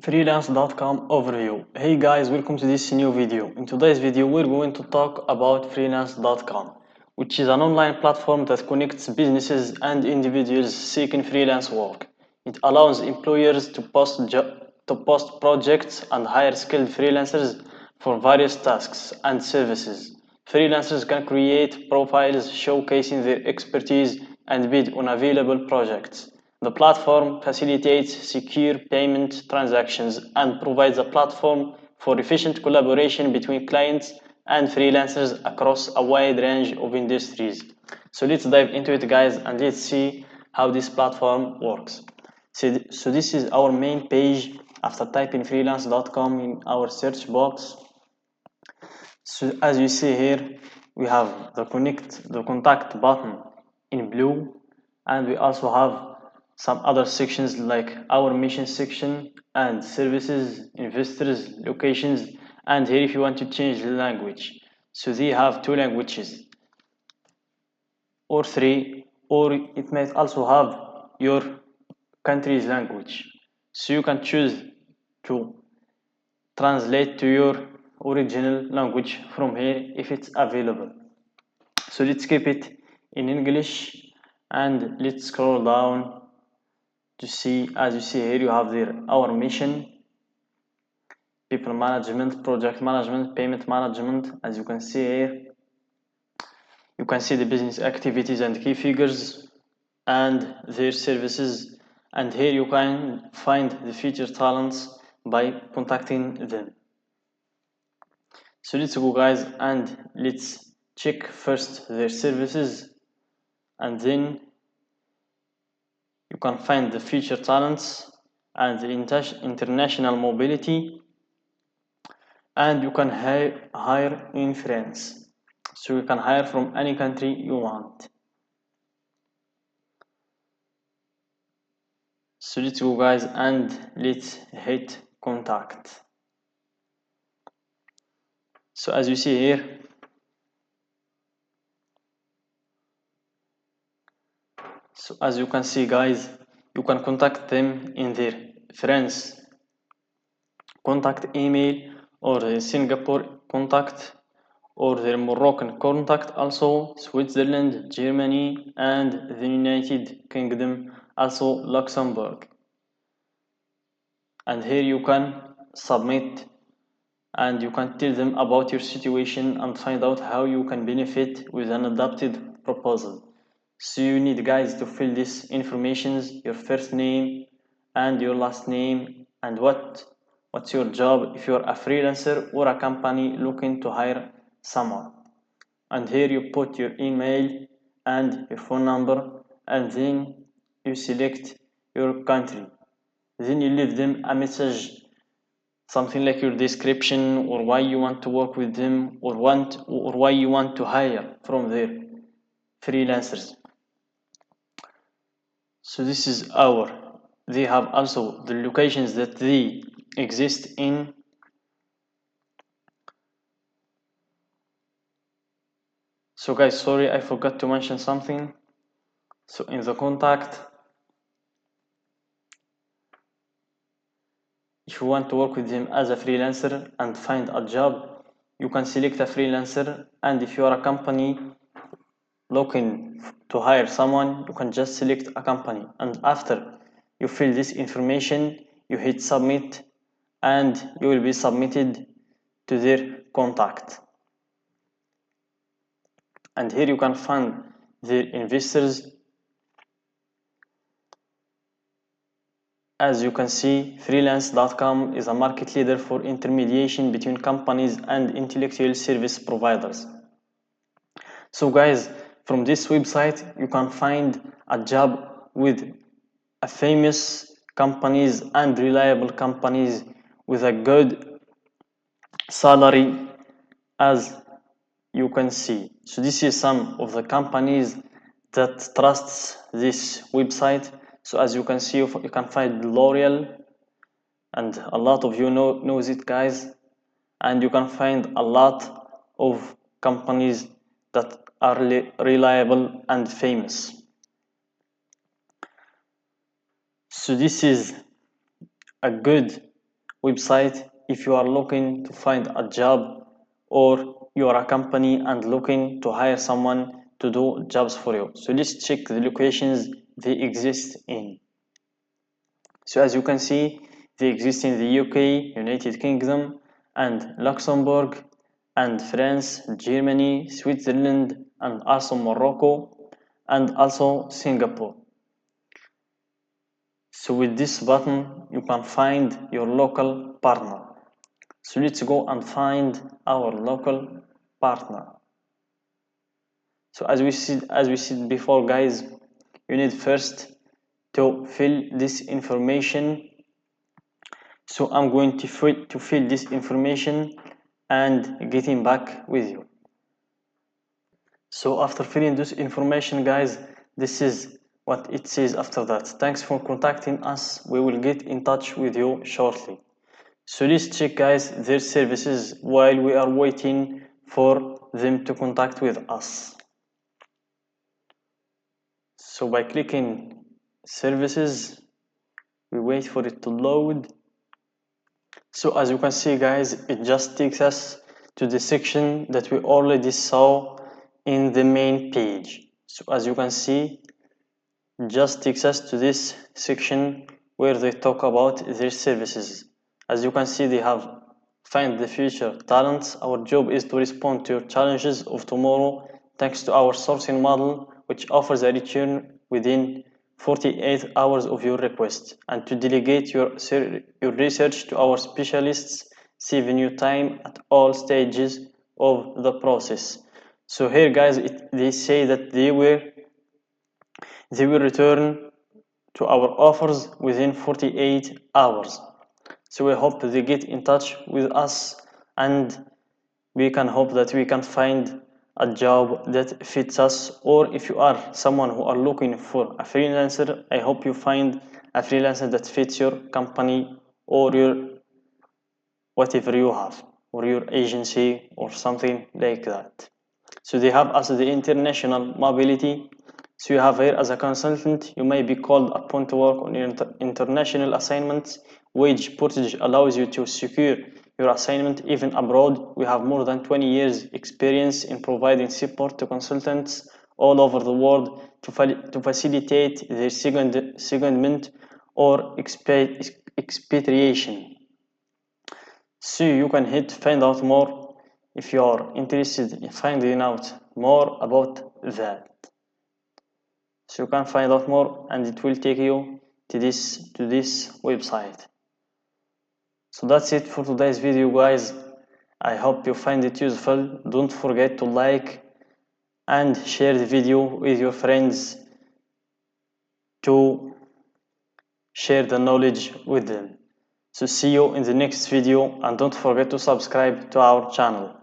Freelance.com overview. Hey guys, welcome to this new video. In today's video, we're going to talk about Freelance.com, which is an online platform that connects businesses and individuals seeking freelance work. It allows employers to post projects and hire skilled freelancers for various tasks and services. Freelancers can create profiles showcasing their expertise and bid on available projects. The platform facilitates secure payment transactions and provides a platform for efficient collaboration between clients and freelancers across a wide range of industries. So let's dive into it, guys, and let's see how this platform works. So this is our main page. After typing freelance.com in our search box, so as you see here, we have the contact button in blue, and we also have some other sections like our mission section and services, investors, locations, and here if you want to change the language. So they have two languages or three, or it might also have your country's language. So you can choose to translate to your original language from here if it's available. So let's keep it in English and let's scroll down to see. As you see here, you have there our mission, people management, project management, payment management. As you can see here, you can see the business activities and key figures and their services, and here you can find the featured talents by contacting them. So let's go, guys, and let's check first their services, and then you can find the featured talents and the international mobility, and you can hire in France. So you can hire from any country you want. So let's go, guys, and let's hit contact. So as you see here, so as you can see, guys, you can contact them in their France contact email, or their Singapore contact, or their Moroccan contact, also Switzerland, Germany, and the United Kingdom, also Luxembourg. And here you can submit and you can tell them about your situation and find out how you can benefit with an adapted proposal. So you need, guys, to fill this informations, your first name and your last name, and what's your job if you're a freelancer or a company looking to hire someone. And here you put your email and your phone number, and then you select your country. Then you leave them a message, something like your description, or why you want to work with them, or why you want to hire from their freelancers. So this is they have also the locations that they exist in. So guys, sorry, I forgot to mention something. So in the contact, if you want to work with them as a freelancer and find a job, you can select a freelancer, and if you are a company looking to hire someone, you can just select a company, and after you fill this information, you hit submit, and you will be submitted to their contact. And here you can find their investors. As you can see, freelance.com is a market leader for intermediation between companies and intellectual service providers. So guys, from this website you can find a job with a famous companies and reliable companies with a good salary, as you can see. So this is some of the companies that trusts this website. So as you can see, you can find L'Oreal, and a lot of you knows it, guys, and you can find a lot of companies that are reliable and famous. So this is a good website if you are looking to find a job, or you are a company and looking to hire someone to do jobs for you. So let's check the locations they exist in. So as you can see, they exist in the UK, United Kingdom, and Luxembourg, and France, Germany, Switzerland, and also Morocco, and also Singapore. So with this button, you can find your local partner. So let's go and find our local partner. So as we said before, guys, you need first to fill this information. So I'm going to fill this information and getting back with you. So after filling this information, guys, this is what it says after that. Thanks for contacting us. We will get in touch with you shortly. So let's check, guys, their services while we are waiting for them to contact with us. So by clicking services, we wait for it to load. So as you can see, guys, it just takes us to the section that we already saw in the main page. So as you can see, it just takes us to this section where they talk about their services. As you can see, they have find the future talents. Our job is to respond to your challenges of tomorrow thanks to our sourcing model, which offers a return within 48 hours of your request, and to delegate your research to our specialists, saving you time at all stages of the process. So here, guys, they say that they will return to our offers within 48 hours. So we hope they get in touch with us, and we can hope that we can find a job that fits us. Or if you are someone who are looking for a freelancer, I hope you find a freelancer that fits your company or your whatever you have, or your agency or something like that. So they have also the international mobility. So you have here, as a consultant, you may be called upon to work on international assignments. Wage portage allows you to secure your assignment even abroad. We have more than 20 years experience in providing support to consultants all over the world to facilitate their secondment or expatriation. So you can hit find out more if you are interested in finding out more about that. So you can find out more, and it will take you to this website. So that's it for today's video, guys. I hope you find it useful. Don't forget to like and share the video with your friends to share the knowledge with them. So see you in the next video, and don't forget to subscribe to our channel.